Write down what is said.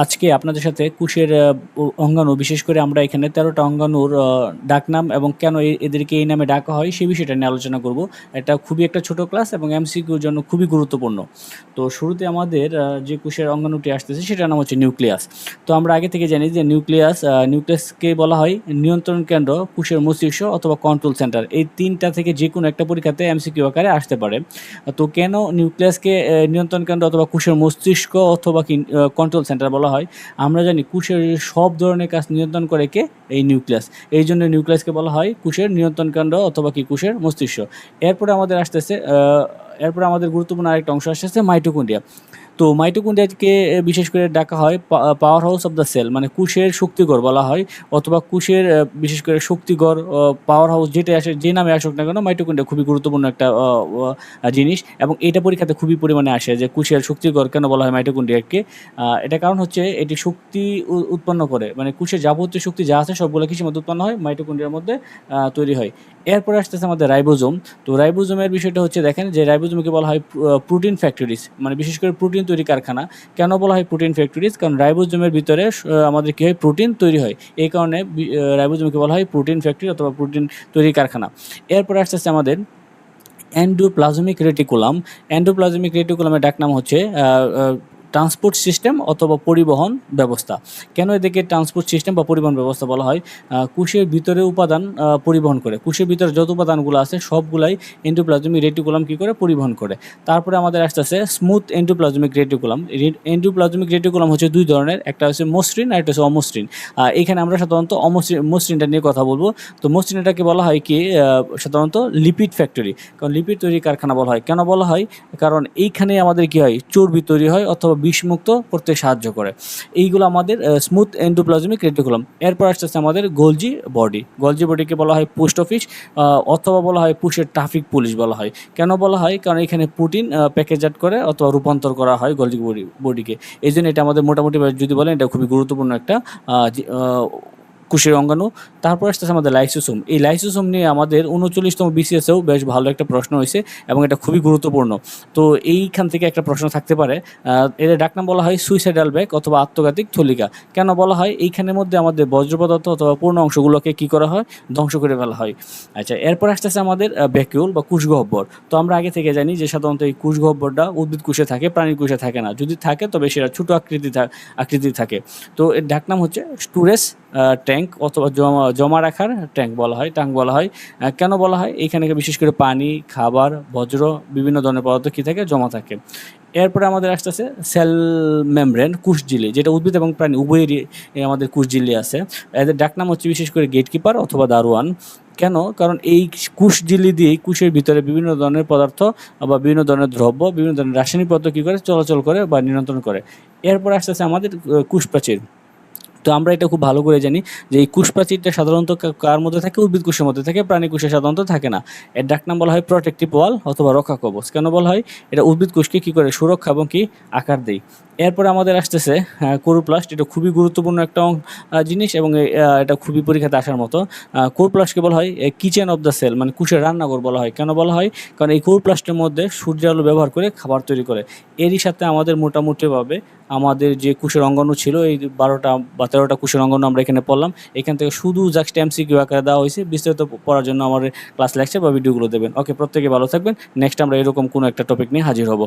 আজকে আপনাদের সাথে কোষের অঙ্গাণু, বিশেষ করে আমরা এখানে ১৩টা অঙ্গাণুর ডাকনাম এবং কেন এদেরকে এই নামে ডাকা হয় সেই বিষয়টা নিয়ে আলোচনা করব। এটা খুবই একটা ছোট ক্লাস এবং এমসিকিউর জন্য খুবই গুরুত্বপূর্ণ। তো শুরুতে আমাদের যে কোষের অঙ্গাণুটি আসতেছে সেটার নাম হচ্ছে নিউক্লিয়াস। তো আমরা আগে থেকে জানি যে নিউক্লিয়াসকে বলা হয় নিয়ন্ত্রণ কেন্দ্র, কোষের মস্তিষ্ক অথবা কন্ট্রোল সেন্টার। এই তিনটা থেকে যে কোনো একটা পরীক্ষাতে এমসিকিউ আকারে আসতে পারে। তো কেন নিউক্লিয়াসকে নিয়ন্ত্রণ কেন্দ্র অথবা কোষের মস্তিষ্ক অথবা কন্ট্রোল সেন্টার বলা হয়? আমরা জানি কোষের সব ধরনের কাজ নিয়ন্ত্রণ করে কে? এই নিউক্লিয়াস। এই জন্য নিউক্লিয়াসকে বলা হয় কোষের নিয়ন্ত্রণ কেন্দ্র অথবা কোষের মস্তিষ্ক। এরপরে আমাদের আসতেছে এরপরে আমাদের গুরুত্বপূর্ণ আরেকটা অংশ আসতেছে মাইটোকন্ড্রিয়া। তো মাইটোকন্ড্রিয়াকে বিশেষ করে ডাকা হয় power house of the cell, মানে কোষের শক্তিঘর বলা হয়, অথবা কোষের বিশেষ করে শক্তিঘর, পাওয়ার হাউস যেটা আসে, যে নামে আসুক না কেন, মাইটোকন্ড্রিয়া খুবই গুরুত্বপূর্ণ একটা জিনিস এবং এটা পরীক্ষাতে খুবই পরিমাণে আসে যে কোষের শক্তিঘর কেন বলা হয় মাইটোকন্ড্রিয়াকে। এটা কারণ হচ্ছে এটি শক্তি উৎপন্ন করে, মানে কোষের যাবতীয় শক্তি যা আছে সবগুলো কিসের মধ্যে উৎপন্ন হয়? মাইটোকন্ড্রিয়ার মধ্যে তৈরি হয়। এরপরে আসতেছে আমাদের রাইবোজোম। তো রাইবোজোমের বিষয়টা হচ্ছে, দেখেন যে রাইবোজোমকে বলা হয় প্রোটিন ফ্যাক্টরিজ, মানে বিশেষ করে প্রোটিন তৈরি কারখানা। কেন বলা হয় প্রোটিন ফ্যাক্টরিজ? কারণ রাইবোজোমের ভিতরে আমাদের কী হয়? প্রোটিন তৈরি হয়। এই কারণে রাইবোজোমকে বলা হয় প্রোটিন ফ্যাক্টরি অথবা প্রোটিন তৈরি কারখানা। এরপরে আসতেছে আমাদের এন্ডোপ্লাজমিক রেটিকুলাম। এন্ডোপ্লাজমিক রেটিকুলামের ডাকনাম হচ্ছে ট্রান্সপোর্ট সিস্টেম অথবা পরিবহন ব্যবস্থা। কেন এদেরকে ট্রান্সপোর্ট সিস্টেম বা পরিবহন ব্যবস্থা বলা হয়? কোষের ভিতরে উপাদান পরিবহন করে। কোষের ভিতরে যত উপাদানগুলো আছে সবগুলাই এন্ডোপ্লাজমিক রেটিকুলাম কী করে? পরিবহন করে। তারপরে আমাদের আসতেছে smooth endoplasmic reticulum. Endoplasmic reticulum হচ্ছে দুই ধরনের, একটা হচ্ছে মসৃণ আর একটা হচ্ছে অমসৃণ। এখানে আমরা সাধারণত মসৃণটা নিয়ে কথা বলবো। তো মসৃণটাকে বলা হয় কি সাধারণত লিপিড ফ্যাক্টরি, কারণ লিপিড তৈরি কারখানা বলা হয়। কেন বলা হয়? কারণ এইখানে আমাদের কী হয়? চর্বি তৈরি হয় অথবা বিষমুক্ত করতে সাহায্য করে। এইগুলো আমাদের স্মুথ এন্ডোপ্লাজমিক রেটিকুলাম। এরপর আসতেছে আমাদের গোলজি বডি। গোলজি বডিকে বলা হয় পোস্ট অফিস অথবা বলা হয় পুষের ট্রাফিক পুলিশ বলা হয়। কেন বলা হয়? কারণ এখানে প্রোটিন প্যাকেজাট করে অথবা রূপান্তর করা হয় গোলজি বডিকে। এই জন্য এটা আমাদের মোটামুটি যদি বলেন এটা খুবই গুরুত্বপূর্ণ একটা কোষের অঙ্গাণু। তারপর আসতেছে আমাদের লাইসোসোম। এই লাইসোসোম নিয়ে আমাদের 39তম বিসিএসেও বেশ ভালো একটা প্রশ্ন হয়েছে এবং এটা খুবই গুরুত্বপূর্ণ। তো এইখান থেকে একটা প্রশ্ন থাকতে পারে, এর ডাকনাম বলা হয় সুইসাইডাল ব্যাগ অথবা আত্মঘাতিক থলিকা। কেন বলা হয়? এইখানের মধ্যে আমাদের বজ্র পদার্থ অথবা পূর্ণ অংশগুলোকে কী করা হয়? ধ্বংস করে ফেলা হয়। আচ্ছা, এরপর আসতেছে আমাদের ভ্যাকিউল বা কোষগহ্বর। তো আমরা আগে থেকে জানি যে সাধারণত এই কোষগহ্বরটা উদ্ভিদ কোষে থাকে, প্রাণীর কোষে থাকে না। যদি থাকে তবে সেটা ছোটো আকৃতির থাকে। তো এর ডাকনাম হচ্ছে স্টোরেজ ট্যাঙ্ক অথবা জমা রাখার ট্যাঙ্ক বলা হয়। কেন বলা হয়? এখানে বিশেষ করে পানি, খাবার, বজ্র, বিভিন্ন ধরনের পদার্থ কী থাকে? জমা থাকে। এরপরে আমাদের আসতেছে সেল মেমব্রেন, কোষঝিল্লি, যেটা উদ্ভিদ এবং প্রাণী উভয়েরই আমাদের কোষঝিল্লি আছে। এদের ডাকনাম হচ্ছে বিশেষ করে গেটকিপার অথবা দারোয়ান। কেন? কারণ এই কোষঝিল্লি দিয়েই কোষের ভিতরে বিভিন্ন ধরনের পদার্থ বা বিভিন্ন ধরনের দ্রব্য, বিভিন্ন ধরনের রাসায়নিক পদার্থ কী করে? চলাচল করে বা নিয়ন্ত্রণ করে। এরপর আসতেছে আমাদের কোষপ্রাচীর। তো আমরা এটা খুব ভালো করে জানি যে এই কোষপ্রাচীরটা সাধারণত কার মধ্যে থাকে? উদ্ভিদ কোষের মধ্যে থাকে, প্রাণী কোষে সাধারণত থাকে না। এর ডাকনাম বলা হয় প্রোটেক্টিভ ওয়াল অথবা রক্ষা কবচ। কেন বলা হয়? এটা উদ্ভিদ কোষকে কী করে? সুরক্ষা এবং কি আকার দেয়। এরপরে আমাদের আসতেছে কোরোপ্লাস্ট। এটা খুবই গুরুত্বপূর্ণ একটা জিনিস এবং এটা খুবই পরীক্ষাতে আসার মতো। কোরোপ্লাস্টকে বলা হয় কিচেন অফ দ্য সেল, মানে কোষের রান্নাঘর বলা হয়। কেন বলা হয়? কারণ এই কোরোপ্লাস্টের মধ্যে সূর্যের আলো ব্যবহার করে খাবার তৈরি করে। এরই সাথে আমাদের মোটামুটিভাবে আমাদের যে কোষের অঙ্গাণু ছিল, এই 12টা বা 13টা কোষের অঙ্গাণু আমরা এখানে পড়লাম। এখান থেকে শুধু জাস্ট এমসিকিউ আকারে দেওয়া হয়েছে। বিস্তারিত পড়ার জন্য আমার ক্লাস লেকচার বা ভিডিওগুলো দেবেন। ওকে, প্রত্যেকে ভালো থাকবেন। নেক্সট আমরা এরকম কোনো একটা টপিক নিয়ে হাজির হব।